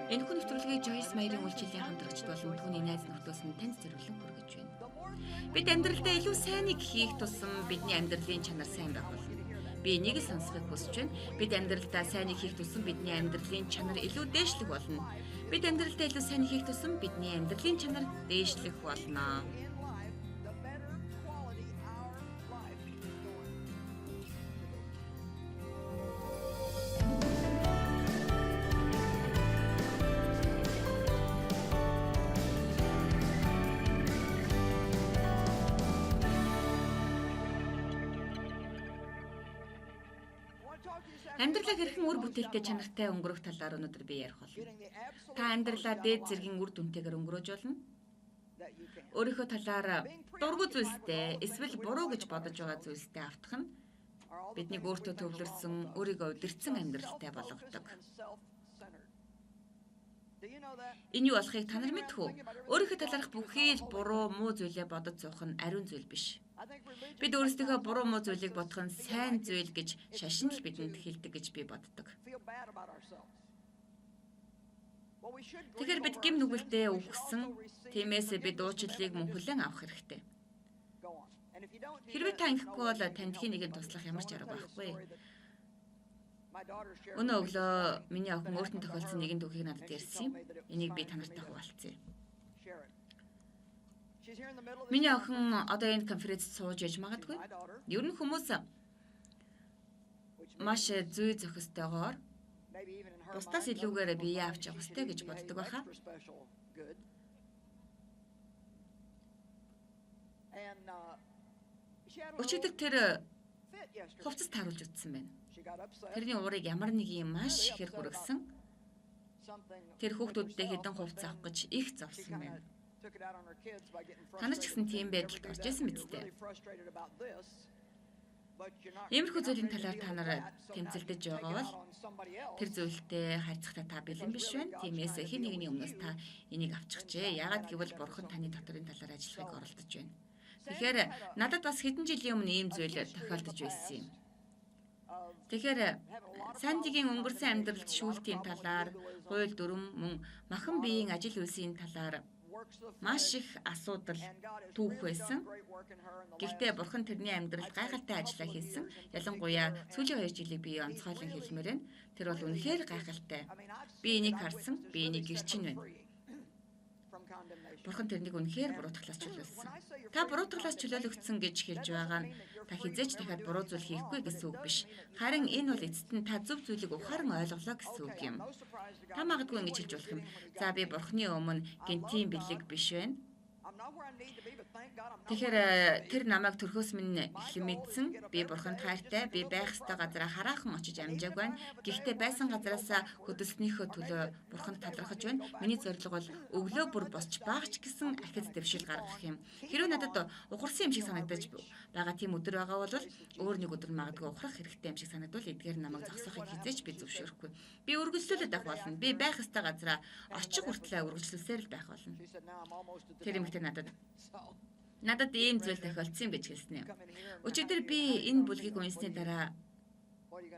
Энэхүү нэвтрүүлгийг Joyce Meyer-ийн үйлчиллийн хамтрагчд болон түүний найз нөхдөс нь танд зориулан хүргэж байна. Бид амьдралдаа илүү сайныг хийх тусам бидний амьдралын чанар сайн байх болно. Би энийг л сонсохыг хүсэж байна. Бид амьдралдаа сайныг хийх тусам бидний амьдралын чанар илүү дээшлэх болно. Бид амьдралдаа илүү сайныг хийх тусам бидний амьдралын чанар дээшлэх болно. Амьдралаа хэрхэн үр бүтээлтэй чанартай өнгөрөх талаар өнөөдөр би ярих болно. Та амьдралаа дээд зэргийн үр дүнтэйгээр өнгөрөөж болно. Өөрийнхөө талаар дургүй зүйлстэй эсвэл буруу гэж бодож байгаа зүйлстэй автах нь биднийг өөртөө төвлөрсөн, өөрийгөө удирдсан амьдралтай болгодог. Энэ юу болохыг та нар мэдэх үү? Өөрийнхөө талаарх бүхий л буруу, муу зүйлээ бодож суух нь ариун зүйл биш. Бид өөрсдийнхөө буруу муу зүйлийг бодох нь сайн зүйл гэж шашин л бидэнд хэлдэг гэж би боддог. Тэгэхээр бид гэм нүгэлдээ үхсэн, тиймээс бид уучлалыг мөн хүлээн авах хэрэгтэй. Хэрвээ та ингэхгүй бол танд хий нэгэнд туслах ямар ч арга байхгүй. Өнөө өглөө миний охин өөртөө тохиолдсон нэгэн түүхийг надад ярьсан юм. Энийг би та нартай хуваалцъя. Миний охин одоо энэ конференцд сууж яж магадгүй. Ер нь хүмүүс маш зүй зохистойгоор бусдаас илүүгээр бие авч явах хэрэгтэй гэж боддог байхаа. Өчигдөр тэр хувцас тааруулж утсан байна. Тэрний уурыг ямар нэг юм маш ихээр хүргэсэн. Тэр хүүхдүүдтэй хэдэн хувцас авах гэж их зовсон байна. Та нар ч гэсэн тийм байдалд орж исэн биз дээ. Иймэрхүү зүйлийн талаар та нар тэмцэлдэж байгаа бол тэр зүйлтэй харьцахтаа та бэлэн биш байна. Тиймээс хэн нэгний өмнөөс та энийг авчихжээ. Яагаад гэвэл Бурхан таны доторын талаар ажиллахыг оролдож байна. Тэгэхээр надад бас хэдэн жилийн өмнө ийм зүйл тохиолдож байсан юм. Тэгэхээр Сандигийн өнгөрсөн амьдралд шүүлтийн талаар, хууль дүрм мөн махан биеийн ажил үйлсийн талаар маш их асуудал түүх байсан. Гэхдээ Бурхан тэрний амьдралд гайхалтай ажиллаа хийсэн. Ялангуяа сүүлийн 2 жилийг би онцгойлон хэлмээр байна. Тэр бол үнэхээр гайхалтай. Би энийг харсан, би энийг гэрчин байна. Бурхан тэрнийг үнэхээр буруутгалаас чөлөөлсөн. Та буруутгалаас чөлөөлөгдсөн гэж хэлж байгаа нь та хизээч дахиад буруу зүйл хийхгүй гэсэн үг биш. Харин энэ бол эцэст нь та зөв зүйлийг ухаан ойлголоо гэсэн үг юм. Та магадгүй ингэж хэлж болох юм. За би Бурханы өмнө гинтийн бэлэг биш байна. Тэгэхээр тэр намайг төрхөөс минь эхлэн мэдсэн. Би Бурханд хайртай, би байх ёстой газараа хараахан очиж амжааг байна. Гэхдээ байсан газараасаа хөдөлснийхөө төлөө Бурханд талархаж байна. Миний зорилго бол өглөө бүр босч баагч гэсэн ахиц дэвшил гаргах юм. Хэрвээ надад ухарсан юм шиг санагдаж байгаа тийм өдөр байгаа бол өөр нэг өдөр магадгүй ухрах хэрэгтэй юм шиг санагдвал эдгээр намайг зогсоохыг хизээч би зөвшөөрөхгүй. Би үргэлжлүүлээд байх болно. Би байх ёстой газараа очих хүртлээр үргэлжлүүлсээр л байх болно. Тэр эмэгтэй надад ийм зүйл тохиолдсон гэж хэлсэн юм. Өчигдөр би энэ бүлгийг унсны дараа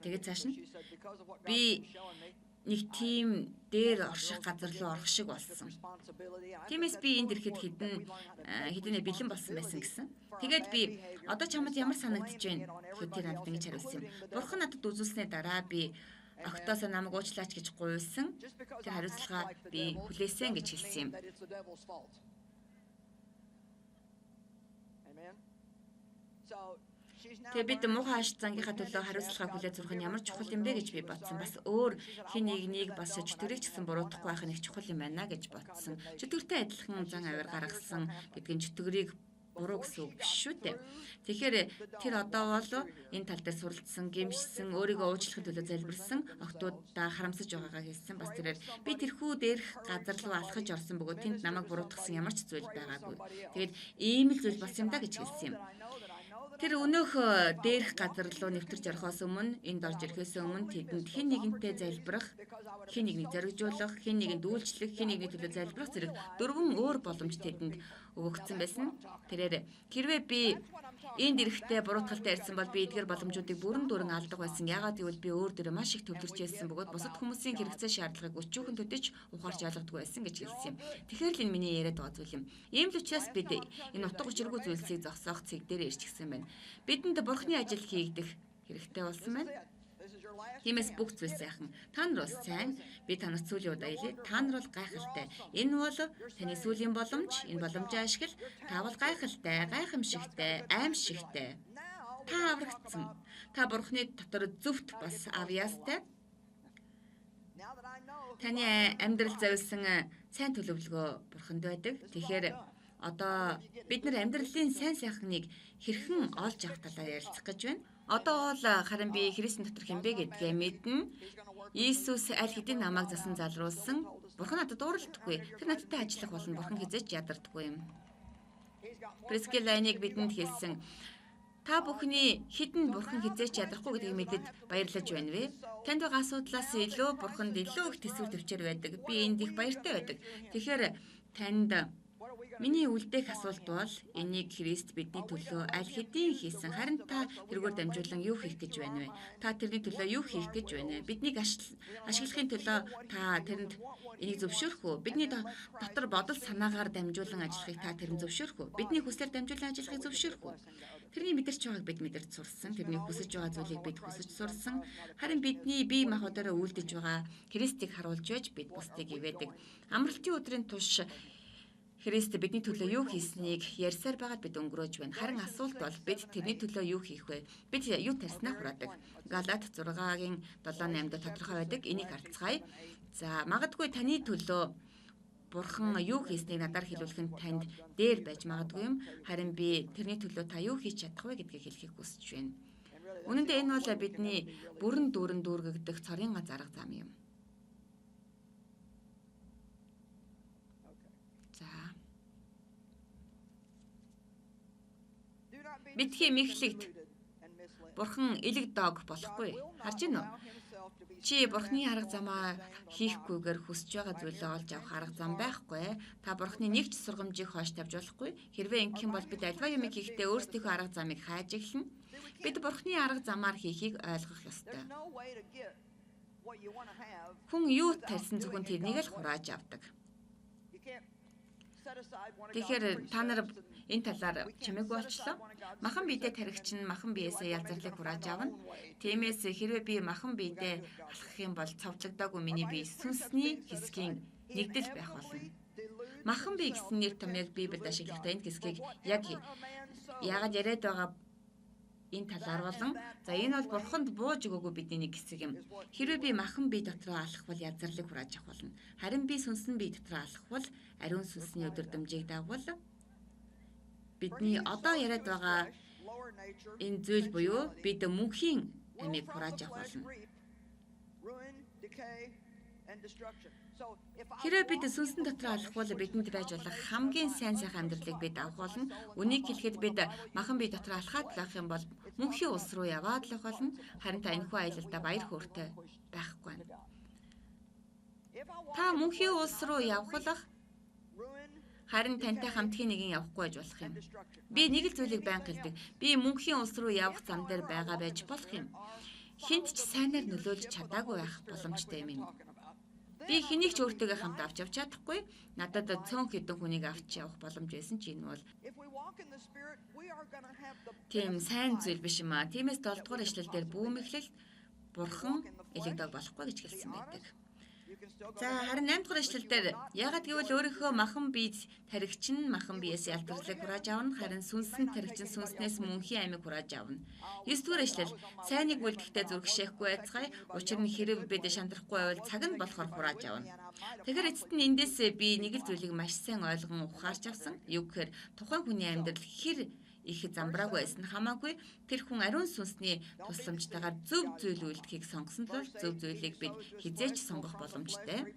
тэгээд цааш нь би нэг тийм дээр орших газар руу орох шиг болсон. Тиймээс би энд ирэхэд хэдэнэ бэлэн болсон байсан гэсэн. Тэгээд би одоо чамд ямар санагдаж байна гэхэд тэр надад ингэж хариулсан юм. Бурхан надад үзүүлснээр дараа би огтоосоо намайг уучлаач гэж гуйсан. Тэр хариуцлага би хүлээсэн гэж хэлсэн юм. Тэгээ бид муухай аш зангийнхаа төлөө хариуцлага хүлээж зурх нь ямар чухал юм бэ гэж би бодсон. Бас өөр хин нэгнийг бас чөтгөрийг ч гэсэн буруутгахгүй байх нь их чухал юм байна гэж бодсон. Чөтгөртэй адилхан зан авир гаргасан гэдэг нь чөтгөрийг буруу гэсэн үг биш шүү дээ. Тэгэхээр тэр одоо бол энэ тал дээр суралцсан, гэмшсэн, өөрийгөө уучлахын төлөө залбирсан охтуудаа харамсаж байгаагаа хэлсэн. Бас тэрээр би тэрхүү дээрх газар руу алхаж орсон бөгөөд тэнд намайг буруутгасан ямар ч зүйл байгаагүй. Тэгээд ийм л зүйл болсон юм да гэж хэлсэн юм. Тэр өнөөх дээрх газар руу нэвтэрч орохоос өмнө, энд орж ирэхээс өмнө тэдэнд хэн нэгэнтэй залбирах, хэн нэгнийг зоригжуулах, хэн нэгэнд үйлчлэх, хэн нэгний төлөө залбирах зэрэг 4 өөр боломж тэдэнд өгөгдсөн байсан. Тэрээр хэрвээ би энд эрэхтэй буруутгалтай ирсэн бол би эдгээр боломжуудыг бүрэн дүүрэн алдаг байсан. Яагаад гэвэл би өөр дөрөө маш их төвлөрч байсан бөгөөд бусад хүмүүсийн хэрэгцээ шаардлагыг өчүүхэн төдиж ухаарч ойлгодгүй байсан гэж хэлсэн юм. Тэгэхээр л энэ миний яриад байгаа зүйл юм. Ийм л учраас бид энэ утга учиргүй зүйлсийг зогсоох цэг дээр ирчихсэн байна. Бидэнд бурхны ажил хийгдэх хэрэгтэй болсон байна. Тиймээс бүх зүйл сайхан. Та нар бол сайн. Би танаас сүүлийн удаа хэлээ. Та нар бол гайхалтай. Энэ бол таны сүүлийн боломж. Энэ боломжоо ашигла. Та бол гайхалтай, гайхамшигтай, аимшигтай. Та аврагдсан. Та бурхны дотор зөвхт бас авьяастай. Таны амьдрал завилсан сайн төлөвлөгөө бурханд байдаг. Тэгэхээр одоо бид нар амьдралын сайн сайхныг хэрхэн олж авах талаар ярилцах гэж байна. Одоо бол харин би Христийн дотор хэмбэ гэдгээ мэднэ. Иесус аль хэдийн намайг засан залруулсан. Бурхан надад дууралдаггүй. Тэр надтай ажиллах болно. Бурхан хизээч ядардаггүй юм. Прескиланыг бидэнд хэлсэн. Та бүхний хідэн бурхан хизээч ядрахгүй гэдгийг мэдээд баярлаж байна вэ? Танд байгаа асуудлаас илүү бурханд илүү их төсвөр төвчээр байдаг. Би энд их баяртай байдаг. Тэгэхээр танд миний үлдээх асуулт бол энийг Христ бидний төлөө аль хэдийн хийсэн. Харин та тэргээр дамжуулан юу хийх гэж байна вэ? Та тэрний төлөө юу хийх гэж байна вэ? Биднийг ашиглахын төлөө та тэрэнд энийг зөвшөөрөх үү? Бидний дотор бодол санаагаар дамжуулан ажиллахыг та тэрэнд зөвшөөрөх үү? Бидний хүслээр дамжуулан ажиллахыг зөвшөөрөх үү? Тэрний мэдэрч байгааг бид мэдэрч сурсан. Тэрний хүсэж байгаа зүйлийг бид хүсэж сурсан. Харин бидний бие махбодороо үйлдэж байгаа Христийг харуулж байж бид бусдыг ивэдэг. Амралтын өдрийн турш Христ бидний төлөө юу хийснийг ярьсаар байгаад бид өнгөрөөж байна. Харин асуулт бол бид тэрний төлөө юу хийх вэ? Бид юу тарснаа хураадаг. Галаат 6-гийн 7-8-д тодорхой байдаг. Энийг харцгаая. За, магадгүй таны төлөө Бурхан юу хийснийг надаар хэлүүлэх нь танд дээр байж магадгүй юм. Харин би тэрний төлөө та юу хийж чадах вэ гэдгийг хэлхийг хүсэж байна. Үнэн дээр энэ бол бидний бүрэн дүүрэн дүүргэгдэх цорын ганц арга зам юм. Битгий мэхлэгд Бурхан элэг дог болохгүй. Харж байна уу? Чи Бурханы арга замаа хийхгүйгээр хүсэж байгаа зүйлээ олж авах арга зам байхгүй. Та Бурханы нэг ч сургамжийг хойш тавьж болохгүй. Хэрвээ ингэх юм бол бид альва юмыг хийхдээ өөрсдийнхөө арга замыг хайж эхэлнэ. Бид Бурханы арга замаар хийхийг ойлгох ёстой. Хүн юу тарьсан зөвхөн тэрнийг л хурааж авдаг. Тэгэхээр та нар энэ талаар чимээг болчлоо. Махан биедээ тархич нь махан биесээ ялзарлыг хурааж авна. Тиймээс хэрвээ би махан биедээ алхах юм бол цовдлогдоогүй миний бие сүнсний хэсгийн нэгдэл байх болно. Махан бие гэсэн нэр томьёог Библиэд ашигладаг энэ хэсгийг яагаад яриад байгаа энэ талаар болон за энэ бол Бурханд бууж өгөөгүй бидний нэг хэсэг юм. Хэрвээ би махан бие дотроо алхвал язралыг хурааж авах болно. Харин би сүнсэн бие дотроо алхвал ариун сүнсний өдөрдөмжийг дагвал бидний одоо яриад байгаа энэ зүйл буюу бид мөнхийн амийг хурааж авах болно. Хэрвээ бид сүнсэн дотор алхвал бидэнд байж болох хамгийн сайн сайхан амьдралыг бид авах болно. Үнийг хэлэхэд бид махан бие дотор алхаад байх юм бол мөнхийн улс руу яваад л болно. Харин та энэхүү аялалдаа баяр хөөртэй байхгүй байна. Та мөнхийн улс руу явхлах харин тантай хамтгийн нэгэн явахгүй байж болох юм. Би нэг л зүйлийг байнга хэлдэг. Би мөнхийн улс руу явах зам дээр байгаа байж болох юм. Хинт ч сайнаар нөлөөлж чадаагүй байх боломжтой юм. Би хэнийг ч өөртөөгөө хамт авч явж чадахгүй. Надад цөөн хэдэн хүнийг авч явах боломж байсан ч энэ бол тийм сайн зүйл биш юм аа. Тиймээс 7 дугаар ишлэл дээр бүүм эхлэл Бурхан элэгдэг болохгүй гэж хэлсэн байдаг. За харин 8 дугаар ишлэл дээр ягаад гэвэл өөрийнхөө махан биед тархич нь махан биеэс ялтарлыг хурааж авна. Харин сүнсэн тархич нь сүнснээс мөнхийн амийг хурааж авна. 9 дугаар ишлэл сайныг үлдэхдээ зүрхшээхгүй байцгаая. Учир нь хэрэг бид шантрахгүй байвал цаг нь болохоор хурааж авна. Тэгэхээр эцэст нь эндээс би нэг л зүйлийг маш сайн ойлгон ухаарч авсан. Юу гэхээр тухайн хүний амьдрал хэр их замбрааг байсан хамаагүй тэр хүн ариун сүнсний тусламжтайгаар зөв зүйл үйлдэхийг сонгосон тул зөв зүйлийг бид хизээч сонгох боломжтой.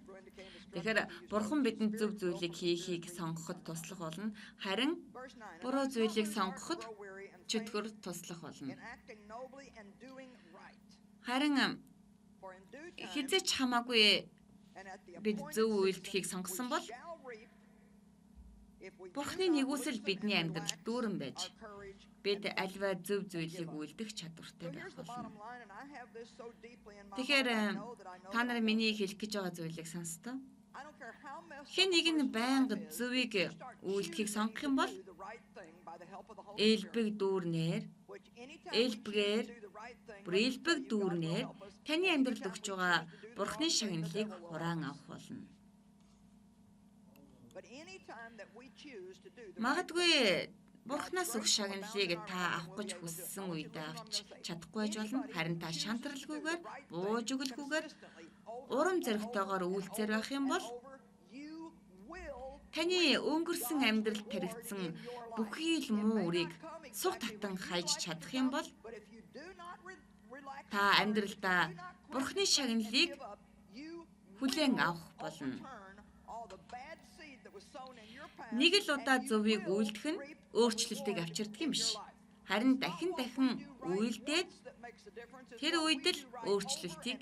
Тэгэхээр Бурхан бидэнд зөв зүйлийг хийхийг сонгоход туслах болно. Харин буруу зүйлийг сонгоход чөтгөр туслах болно. Харин хизээч хамаагүй бид зөв үйлдэхийг сонгосон бол Бурхны нэгүсэл бидний амьдралд дүүрэн байж бид альва зөв зүйлийг үйлдэх чадвартай байх болно. Тэгэхээр та нар миний хэлэх гэж байгаа зүйлийг сонсдоо. Хэн нэг нь байнга зөвийг үйлдэхийг сонгох юм бол элбэг дүүрнээр таны амьдралд өгч байгаа Бурхны шагналыг хураан авах болно. Магадгүй Бурхнаас өгөх шагналыг та авах гэж хүссэн үедээ авч чадахгүй байж болно. Харин та шантралгүйгээр, бууж өгөлгүйгээр урам зоригтойгоор үйлцээр байх юм бол таны өнгөрсөн амьдралд таригдсан бүхий л муу үрийг сух татан хайж чадах юм бол та амьдралдаа Бурхны шагналыг хүлээн авах болно. Нэг л удаа зөвийг үйлдэх нь өөрчлөлтийг авчирдаг юм биш. Харин дахин үйлдээд тэр үед л өөрчлөлтийг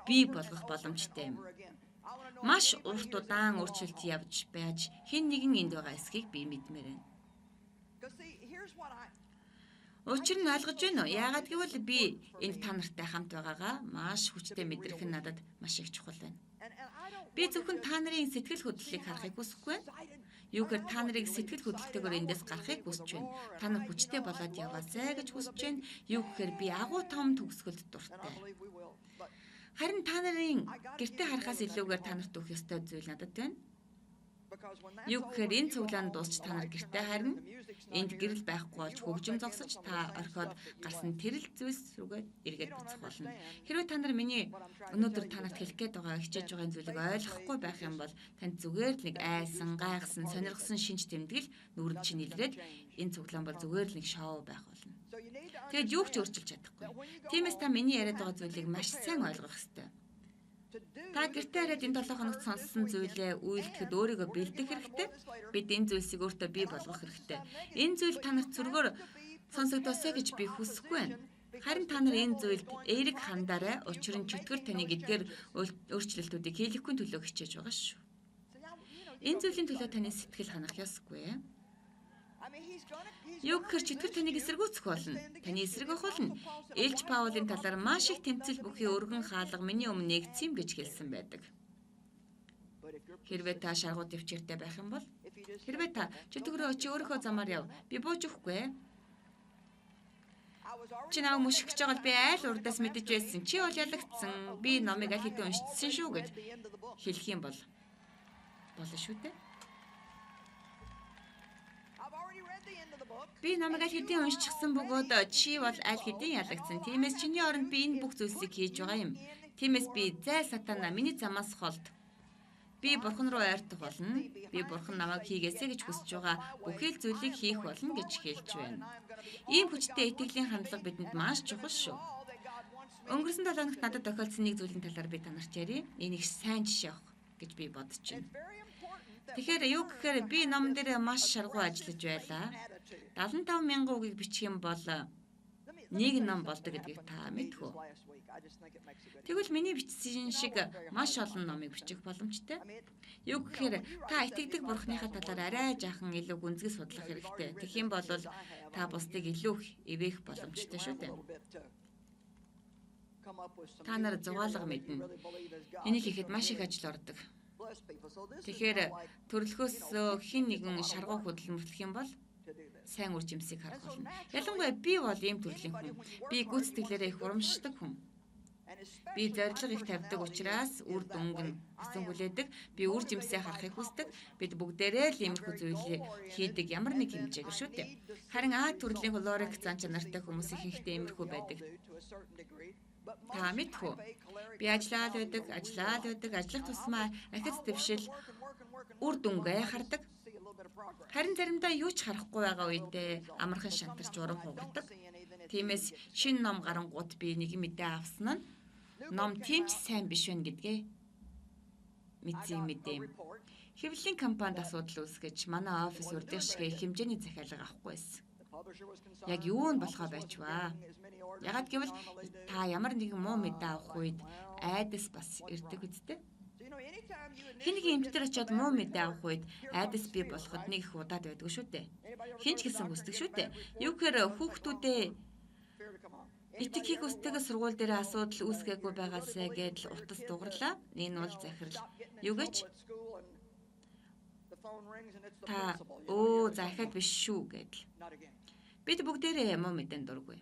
бий болгох боломжтой юм. Маш урт удаан өөрчлөлт явж байж хэн нэгэн энд байгаа эсхийг би мэдмээр байна. Учир нь ойлгож байна уу? Яагаад гэвэл би энд та нартай хамт байгаагаа маш хүчтэй мэдрэх нь надад маш их чухал байна. Би зөвхөн та нарын сэтгэл хөдлөлийг харахыг хүсэхгүй байна. Юу гэхээр та нарыг сэтгэл хөдлөлтөөр эндээс гарахыг хүсэж байна. Та нар хүчтэй болоод яваасай гэж хүсэж байна. Юу гэхээр би агуу том төгсгөлд дуртай. Харин та нарын гэртээ харахаас илүүгээр та нарт өгөх ёстой зүйл надад байна. Юу гэхээр энэ цуглаанд дуусч та нар гэртээ харна. Энд гэрэл байхгүй болж хөгжим зогсож та орхиод гарсан тэрэл зүйлс рүүгээ эргээд буцах болно. Хэрвээ та нар миний өнөөдөр та нарт хэлэх гээд байгаа хичээж байгаа зүйлийг ойлгохгүй байх юм бол танд зүгээр л нэг айсан, гайхсан, сонирхсан шинж тэмдэглэл нүрэн чинь илрээд энэ цуглаан бол зүгээр л нэг шоу байх болно. Тэгэд юу ч өөрчилж чадахгүй. Тиймээс та миний яриад байгаа зүйлийг маш сайн ойлгох ёстой. Та гэртээ хараад энэ 7 хоногт сонссон зүйлээ үйлдэхэд өөрийгөө бэлдэх хэрэгтэй. Бид энэ зүйлсийг өөртөө бий болгох хэрэгтэй. Энэ зүйл та нарт зүргээр сонсогдосоо гэж би хүсэхгүй байна. Харин та нар энэ зүйлд эерэг хандаарай. Учир нь чөтгөр таныг эдгээр өөрчлөлтүүдийг хийхгүй төлөө хичээж байгаа шүү. Энэ зүйлийн төлөө таны сэтгэл ханах ёсгүй. Юу гэхээр чөтгөр таныг эсэргүүцэх болно. Таны эсрэг болно. Илж Паулын талаар маш их тэмцэл бүхий өргөн хаалга миний өмнө нэгдсэн гэж хэлсэн байдаг. Хэрвээ та шаргуу төвчээртэй байх юм бол хэрвээ та чөтгөрөө чи өөрийнхөө замаар яв. Би бууж өгөхгүй. Чи намайг мушгих гэж байгаа бол би айл урдаас мэдэж байсан. Чи бол ялагдсан. Би номыг аль хэдийн уншчихсан шүү гэж хэлэх юм бол болно шүү дээ. Би намайг аль хэдийн уншчихсан бөгөөд чи бол аль хэдийн ялагдсан. Тиймээс чиний оронд би энэ бүх зүйлсийг хийж байгаа юм. Тиймээс би зайл сатана миний замаас холд. Би бурхан руу ойртох болно. Би бурхан намайг хийгээсэй гэж хүсэж байгаа бүхий л зүйлийг хийх болно гэж хэлж байна. Ийм хүчтэй итгэлийн хандлага бидэнд маш чухал шүү. Өнгөрсөн 7 хоногт надад тохиолдсон нэг зүйлийн талаар би та нарт ярив. Энийг сайн жишээ авах гэж би бодож байна. Тэгэхээр юу гэхээр би ном дээр маш шаргуу ажиллаж байлаа. 75,000 үгийг бичих юм бол нэг ном болдог гэдгийг та мэдэх үү? Тэгвэл миний бичсэн шиг маш олон номыг бичих боломжтой. Юу гэхээр та итгэдэг бурхныхаа талаар арай жаахан илүү гүнзгий судлах хэрэгтэй. Тэгэх юм бол та бусдыг илүү эвээх боломжтой шүү дээ. Та нар зугаалга мэднэ. Энийг хийхэд маш их ажил ордог. Тэгэхээр төрлөхөөс хэн нэгэн шаргуу хөдөлмөрлөх юм бол сайн үр жимсийг харах болно. Ялангуяа би бол ийм төрлийн хүн. Би гүйцэтгэлээрээ их урамшдаг хүн. Би зориг их тавьдаг учраас үр дүнг нь хүсэн хүлээдэг. Би үр жимсээ харахыг хүсдэг. Бид бүгдээрээ л иймэрхүү зүйлийг хийдэг ямар нэг хэмжээгээр шүү дээ. Харин А төрлийн хлорик зан чанартай хүмүүс ихэнхдээ иймэрхүү байдаг. Та мэдэх үү? Би ажиллаад байдаг, ажиллах тусмаа ахиц дэвшил үр дүнгээ хардаг. Харин заримдаа юу ч харахгүй байгаа үедээ амархан шантарч урам хугардаг. Тиймээс шинэ ном гарангууд би нэг мэдээ авсан нь ном тийм ч сайн биш вэ гэдгээ мэдсэн мэдэм. Хэвлэлийн компанид асуудал үүсгэж манай офис урдих шиг их хэмжээний захиалга авахгүй байсан. Яг юу нь болохоо байчваа. Ягаад гэвэл та ямар нэгэн муу мэдээ авах үед айдас бас ирдэг үсттэй. Хинэгийн эмчтэр очиод муу мэдээ авах үед айдас бий болоход нэг их удаад байдаг шүү дээ. Хинч гэсэн хүсдэг шүү дээ. Юу гэхээр хүүхдүүдээ итгэхийг хүсдэг сургууль дээр асуудал үүсгээгүй байгаасаа гэдэл утас дугарлаа. Энэ бол захирал. Юу гэж та захиад биш шүү гэдэл. Бид бүгдээрээ муу мэдэн дургүй.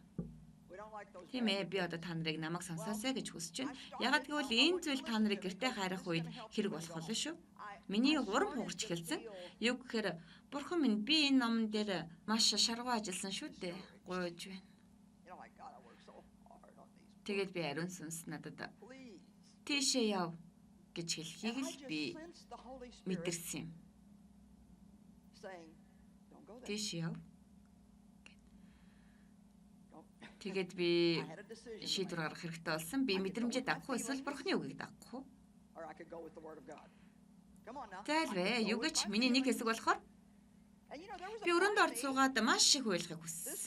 Тийм ээ, би одоо та нарыг намайг сонсоосэй гэж хүсэж байна. Ягаад гэвэл энэ зүйл та нарыг гэртээ хайрах үед хэрэг болох болно шүү. Миний урам хугарч эхэлсэн. Юу гэхээр бурхан минь би энэ номон дээр маш шаргуу ажилласан шүү дээ. Гуйж байна. Тэгээд би ариун сүнс надад тийшээ яв гэж хэлхийг л би мэдэрсэн юм. Тийшээ яв. Тэгээд би шийдвэр гаргах хэрэгтэй болсон. Би мэдрэмжээ дагах уу эсвэл бурхны үгийг дагах уу? Зайлвэ, юу гэж миний нэг хэсэг болохоор би өрөөнд орж суугаад маш их уйлахыг хүссэн.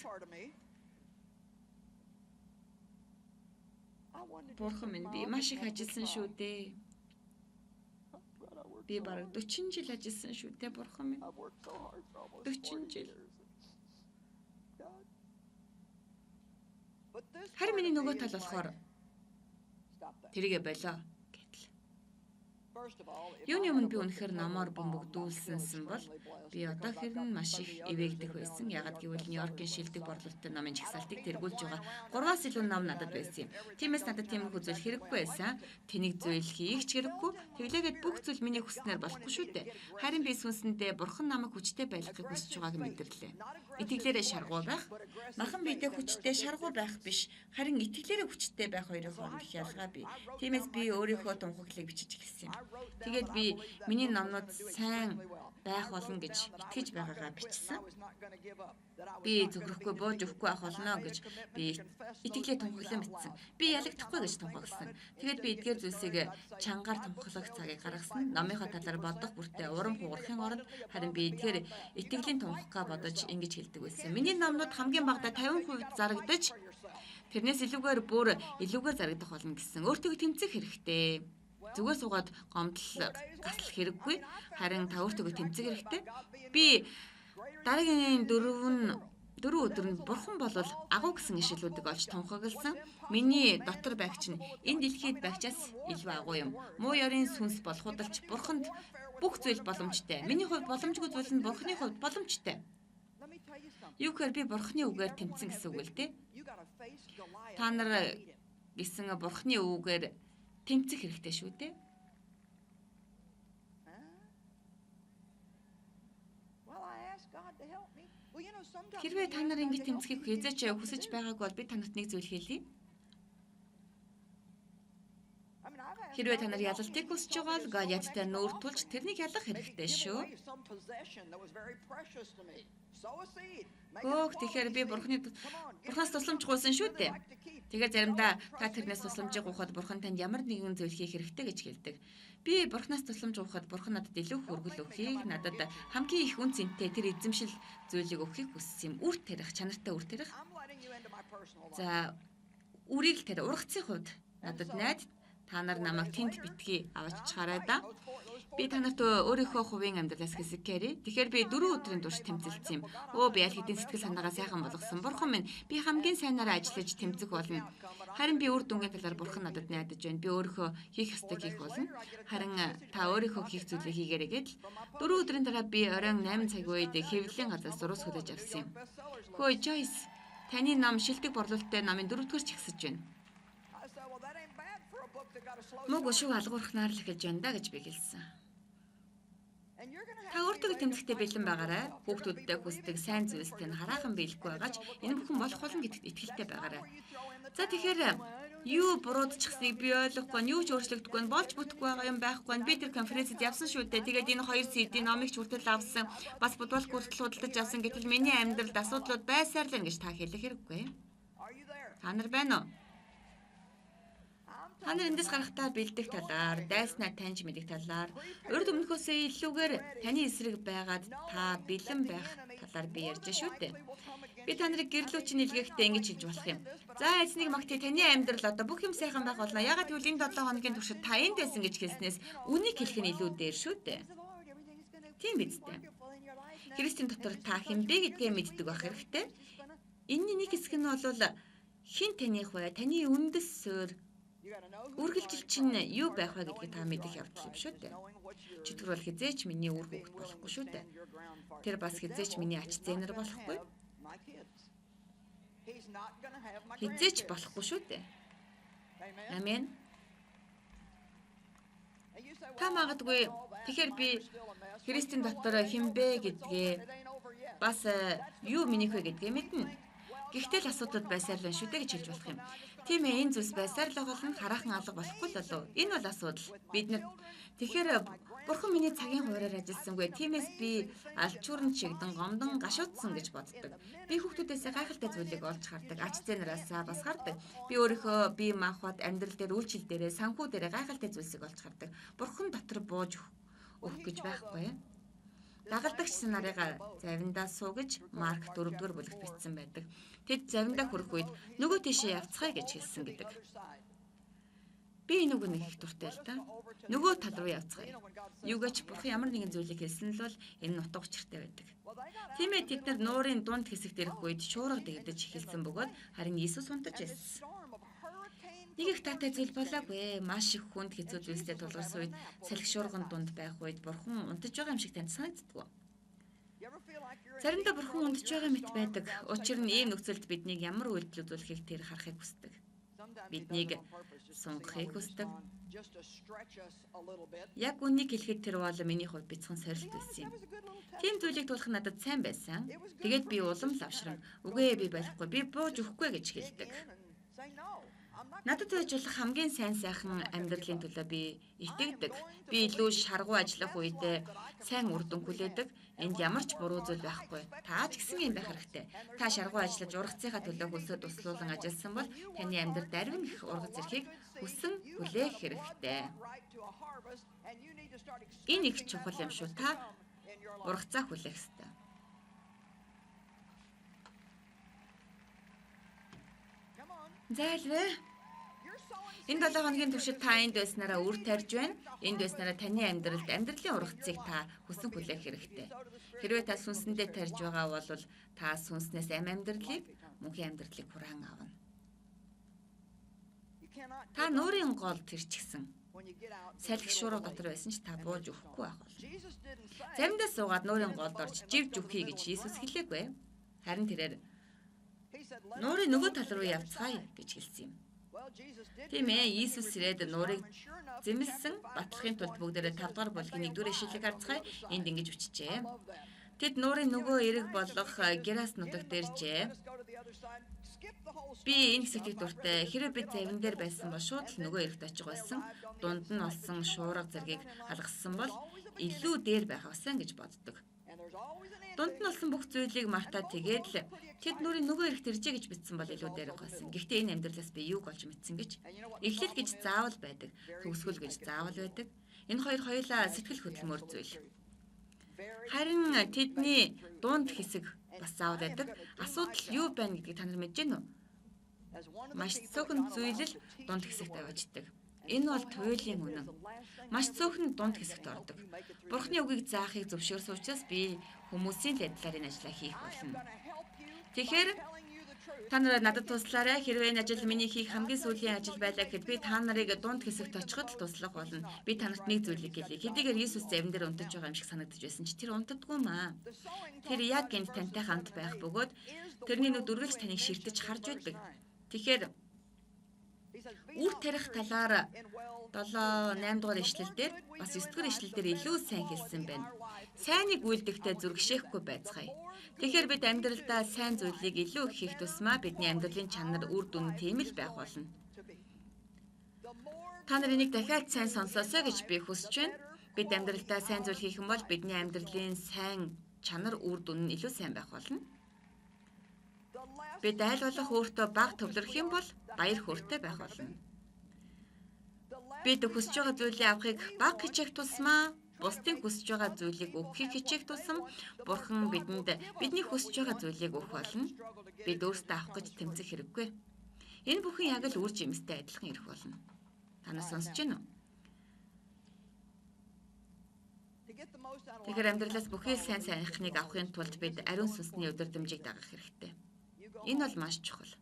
Бурхан минь би маш их ажилласан шүү дээ. Би бараг 40 жил ажилласан шүү дээ, бурхан минь. 40 жил. Харин миний нөгөө тал болохоор тэрийгэ болоо гэтэл. Юуны өмнө би үнэхээр намаар бөмбөгдүүлсэнсэн бол би одоо хэрнээ маш их эвээгдэх байсан. Ягаад гэвэл Нью-Йоркийн шилдэг борлуулалтын номын жагсаалтыг тэргүүлж байгаа 3-аас илүү ном надад байсан юм. Тиймээс надад тиймэрхүү зүйл хэрэггүй байсан. Тэнийг зүйл хийх ч хэрэггүй. Тэглээгээд бүх зүйл миний хүснээр болохгүй шүү дээ. Харин би сүнсэндээ бурхан намайг хүчтэй байлгахыг хүсэж байгааг мэдэрлээ. Итгэлээрээ шаргуу байх, махан биедээ хүчтэй шаргуу байх биш, харин итгэлээрээ хүчтэй байх хоёрын хооронд ялгаа бий. Тиймээс би өөрийнхөө тунхаглыг бичиж эхэлсэн юм. Тэгээд би миний номнууд сайн байх болно гэж итгэж байгаагаа бичсэн. Би зөвхөхгүй бууж өгөхгүй байх болно гэж би итгэлээ тунхаглан бичсэн. Би ялагдахгүй гэж тунхагласан. Тэгээд би эдгээр зүйлсийг чангаар тунхаглах цагийг гаргасан. Номынхаа талаар бодох бүртээ урам хугарахын оронд харин би эдгээр итгэлийн тунхаглаа бодож ингэж хэлдэг байсан. Миний номнууд хамгийн багадаа 50% зарагдаж тэрнээс илүүгээр бүр илүүгээр зарагдах болно гэсэн. Өөртөө тэмцэх хэрэгтэй. Зүгээр суугаад гомдол гаслах хэрэггүй. Харин та өөртөө тэмцэх хэрэгтэй. Би дараагийн 4 өдөрөнд бурхан болвол агуу гэсэн ишлүүдийг олж тунхагласан. Миний дотор байгч нь энэ дэлхийд байгчаас илүү агуу юм. Муу ёрийн сүнс бол худалч бурханд бүх зүйл боломжтой. Миний хувьд боломжгүй зүйл нь бурханы хувьд боломжтой. Юу гэхээр би бурханы үгээр тэмцэн гэсэн үг л дээ. Та нар гэсэн бурханы үгээр тэмцэх хэрэгтэй шүү дээ. Хэрвээ та нар ингэж тэмцэхийг хязгаарч хүсэж байгааг бол би танарт нэг зүйл хэлье. Хэрвээ та нар ялалтыг хүсэж байгаа бол Голиаттай нүүр тулж тэрнийг ялах хэрэгтэй шүү. Тэгэхээр би бурханаас тусламж гуйсан шүү дээ. Тэгэхээр заримдаа та тэрнээс тусламжийг гуйхад бурхан танд ямар нэгэн зүйл хийх хэрэгтэй гэж хэлдэг. Би бурханаас тусламж гуйхад бурхан надад илүү хөргөл өгөхийг, надад хамгийн их үн цэнтэй тэр эзэмшил зүйлийг өгөхийг хүссэн юм. Үр тарих, чанартай үр тарих. За, үрийг тэр ургацын хувьд надад найд та нар намайг тэнд битгий аваачаарай да. Би та нарт өөрийнхөө хувийн амьдралаас хэсэг гэрээ. Тэгэхээр би 4 өдрийн турш тэмцэлсэн юм. Би аль хэдийн сэтгэл санаагаа сайхан болгосон. Бурхан минь, би хамгийн сайнаараа ажиллаж тэмцэх болно. Харин би үр дүнгийн талаар бурхан надад найдаж байна. Би өөрийнхөө хийх ёстойг хийх болно. Харин та өөрийнхөө хийх зүйлийг хийгээрэй гэдэл 4 өдрийн дараа би оройн 8 цаг үед хэвлэлийн газраас зурус хүлээж авсан юм. Хөөе Joyce, таны ном шилдэг борлуулалттай намын 4-р чигсэж байна. Мөг өшөө алгуурхнаар л эхэлж байна да гэж би хэлсэн. Та өөртөө тэмцэхтэй бэлэн байгаарай. Хүүхдүүдтэй хүсдэг сайн зүйлс тань хараахан биелэхгүй байгаач энэ бүхэн болох болно гэдэгт итгэлтэй байгаарай. За тэгэхээр юу буруудчихсныг би ойлгохгүй, юу ч өөрчлөгдөхгүй, болж бүтэхгүй байгаа юм байхгүй. Би тэр конференцэд явсан шүү дээ. Тэгээд энэ 2 CD номыг ч хүртэл авсан. Бас бодвол хүртэл худалдаж авсан. Гэтэл миний амьдралд асуудлууд байсаар л ингэж та хэлэх хэрэггүй. Та нар байна уу? Та нар эндээс гарахтаа бэлдэх талаар, дайснаа таньж мэдэх талаар, урд өмнөхөөсөө илүүгээр таны эсрэг байгаад та бэлэн байх талаар би ярьж шүү дээ. Би та нарыг гэрлүүч нийлгээхдээ ингэж хэлж болох юм. За эзнийг магтъя, таны амьдрал одоо бүх юм сайхан байх болно. Ягаад гэвэл энэ 7 хоногийн туршид та энд байсан гэж хэлснээс үнийг хэлэх нь илүү дээр шүү дээ. Тийм биз дээ. Христийн дотор та хэн бэ гэдгээ мэддэг байх хэрэгтэй. Энэний нэг хэсэг нь бол хэн таних вэ? Таны үндэс суурь үргэлжил чинь юу байх вэ гэдгийг та мэдэх явдал юм шүү дээ. Чөтгөр бол хизээч миний үр хөвгт болохгүй шүү дээ. Тэр бас хизээч миний ач зээнэр болохгүй. Хизээч болохгүй шүү дээ. Амен. Та магадгүй тэгэхээр би Христийн дотор хэн бэ гэдгээ бас юу минийх вэ гэдгээ мэднэ. Гэхдээ л асуудал байсаар шүү дээ гэж хэлж болох юм. Тийм ээ, энэ зүйлс байсаар л болно, хараахан алга болохгүй л болов. Энэ бол асуудал. Бид тэгэхээр бурхан миний цагийн хуураар ажилласангүй. Тиймээс би алчуурн чигдэн гомдон гашуудсан гэж боддог. Би хүүхдүүдээс гайхалтай зүйлийг олж хардаг. Ач зээнараасаа бас хардаг. Би өөрийнхөө бие махбод амьдрал дээр үйлчлэл дээрээ санхүү дээрээ гайхалтай зүйлсийг олж хардаг. Бурхан дотор бууж өгөх гэж байхгүй. Дагалдагч нарыгаа завиндаа суугаж Марк 4-р бүлэгт бичсэн байдаг. Тэд завиндаа хүрэх үед нөгөө тийшээ явцгаая гэж хэлсэн гэдэг. Би энэ үг нэг их дуртай л да. Нөгөө тал руу явцгаая. Юугаач бурхан ямар нэгэн зүйлийг хэлсэн л бол энэ нь утга учиртай байдаг. Тийм ээ, тэд нар нуурын дунд хэсэгт ирэх үед шуурга дэгдэж эхэлсэн бөгөөд харин Иесус унтаж байсан. Нэг их таатай зүйл болоогүй. Маш их хүнд хэцүү зүйлстэй тулгарсан үед салхи шуурган дунд байх үед бурхан унтаж байгаа юм шиг танд санагддаг. Заримдаа бурхан унтаж байгаа мэт байдаг. Учир нь ийм нөхцөлд биднийг ямар үйлдэл үзүүлэхийг тэр харахыг хүсдэг. Биднийг сунгахыг хүсдэг. Яг үнийг хэлэхэд тэр бол миний хувьд бяцхан сорилт байсан юм. Тийм зүйлийг туулах надад сайн байсан. Тэгээд би улам лавшран үгүй би болохгүй, би бууж өгөхгүй гэж хэлдэг. Надад байж болох хамгийн сайн сайхан амьдралын төлөө би итгэдэг. Би илүү шаргуу ажиллах үедээ сайн үр дүн хүлээдэг. Энд ямар ч буруу зүйл байхгүй. Та ч гэсэн юм байх хэрэгтэй. Та шаргуу ажиллаж ургацынхаа төлөө хөлсөө туслуулан ажилласан бол таны амьдрал дарвин их ургац ирэхийг хүсэн хүлээх хэрэгтэй. Энэ их чухал юм шүү. Та ургацаа хүлээх хэрэгтэй. Зайлвэ. Энэ 7 хоногийн туршид та энд байснараа үр тарьж байна. Энд байснараа таны амьдралын ургацыг та хүсэн хүлээх хэрэгтэй. Хэрвээ та сүнсэндээ тарьж байгаа бол та сүнснээс амьдралыг, мөнхийн амьдралыг хураан авна. Та нуурын гол тэрчгсэн. Салхи шуурга дотор байсан ч та бууж өгөхгүй байх болно. Заримдаа суугаад нуурын голд орж живж өгье гэж Иесус хэлээгүй. Харин тэрээр нуурын нөгөө тал руу явцгаая гэж хэлсэн юм. Тийм ээ, Иесус ирээд нуурыг зэмлсэн батлахын тулд бүгдээрээ 5 дугаар бүлгийн 1-р ишлэлийг харцгаая. Энд ингэж бичжээ. Тэд нуурын нөгөө эрэг болох Герас нутагт иржээ. Би энэ хэсгийг дуртай. Хэрэв бид завин дээр байсан бол шууд л нөгөө эрэгт очих байсан. Дунд нь олсон шуурга зэргийг алгассан бол илүү дээр байх авсан гэж боддог. Дунд нь олсон бүх зүйлийг мартаад тэгээд л тэд нүрийн нөгөө эрэгт иржээ гэж бичсэн бол илүү дээр байсан. Гэхдээ энэ амьдралаас би юуг олж мэдсэн гэж? Эхлэл гэж заавал байдаг. Төгсгөл гэж заавал байдаг. Энэ хоёр хоёулаа сэтгэл хөдлөмөр зүйл. Харин тэдний дунд хэсэг бас заавал байдаг. Асуудал юу байна гэдгийг та нар мэдэж байна уу? Маш цөөхөн зүйл л дунд хэсэгт аваачдаг. Энэ бол туйлын үнэн. Маш цөөхөн дунд хэсэгт ордог. Бурхны үгийг заахыг зөвшөөрсөн учраас би хүмүүсийн байдлаар энэ ажлаа хийх болно. Тэгэхээр та нараа надад туслаарай. Хэрвээ энэ ажил миний хийх хамгийн сүүлийн ажил байлаа гэхэд би та нарыг дунд хэсэгт очиход л туслах болно. Би танарт нэг зүйлийг хэлье. Хэдийгээр Иесус завин дээр унтаж байгаа юм шиг санагдаж байсан ч тэр унтдаггүй маа. Тэр яг энд тантай хамт байх бөгөөд тэрний нүд үргэлж таныг ширтэж харж байдаг. Тэгэхээр үр тарих талаар 7-8 дугаар ишлэлдэр бас 9 дугаар ишлэлдэр илүү сайн хэлсэн байна. Сайныг үйлдэхдээ зүрхшээхгүй байцгаая. Тэгэхээр бид амьдралдаа сайн зүйлийг илүү их хийх тусмаа бидний амьдралын чанар үр дүн тийм л байх болно. Та нар энийг дахиад сайн сонсоосоо гэж би хүсэж байна. Бид амьдралдаа сайн зүйл хийх юм бол бидний амьдралын сайн чанар үр дүн нь илүү сайн байх болно. Бид айл болох өөртөө баг төвлөрөх юм бол баяр хөөртэй байх болно. Бид хүсэж байгаа зүйлээ авахыг бага хичээх тусмаа бусдын хүсэж байгаа зүйлийг өгөхийг хичээх тусам Бурхан бидэнд бидний хүсэж байгаа зүйлийг өгөх болно. Бид өөрсдөө авах гэж тэмцэх хэрэггүй. Энэ бүхэн яг л үр жимстэй адилхан ирэх болно. Та нар сонсож байна уу? Тэгэхээр амьдралаас бүхий л сайн сайхныг авахын тулд бид ариун сүнсний өдөрдмжийг дагах хэрэгтэй. Энэ бол маш чухал.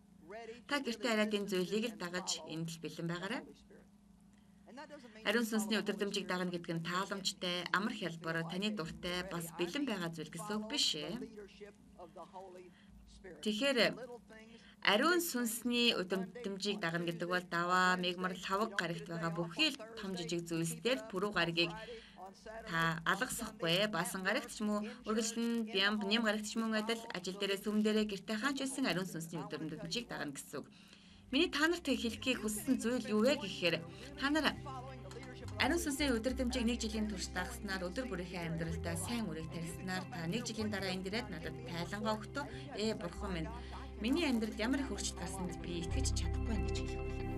Та гэртээ арайд энэ зүйлийг л дагаж энд л бэлэн байгаарай. Ариун сүнсний өдөрдмжийг дагна гэдэг нь тааламжтай, амар хялбар, таны дуртай, бас бэлэн байгаа зүйл гэсэн үг биш ээ. Тэгэхээр ариун сүнсний өдөрдмжийг дагна гэдэг бол даваа, мигмар, лавг гарагт байгаа бүхий л том жижиг зүйлсээр пүрэв гарагийг та алгасахгүй. Баасан гарагт ч юм уу, үргэлжлэн бямб, нэм гарагт ч юм уу адил ажил дээрээ, сүм дээрээ, гэртээ хаач байсан ариун сүнсний өдөрдмжийг дагна гэсэн үг. Миний та нарт хэлхийг хүссэн зүйл юу вэ гэхээр та нар ариун сүнсний өдөрдмжийг 1 жилийн турш дагснаар өдөр бүрийнхээ амьдралдаа сайн үрийг тарьснаар та 1 жилийн дараа энд ирээд надад тайлангаа өгтөө. Бурхан минь, миний амьдралд ямар их өөрчлөлт гарсанд би итгэж чадахгүй байна гэж хэлэх болно.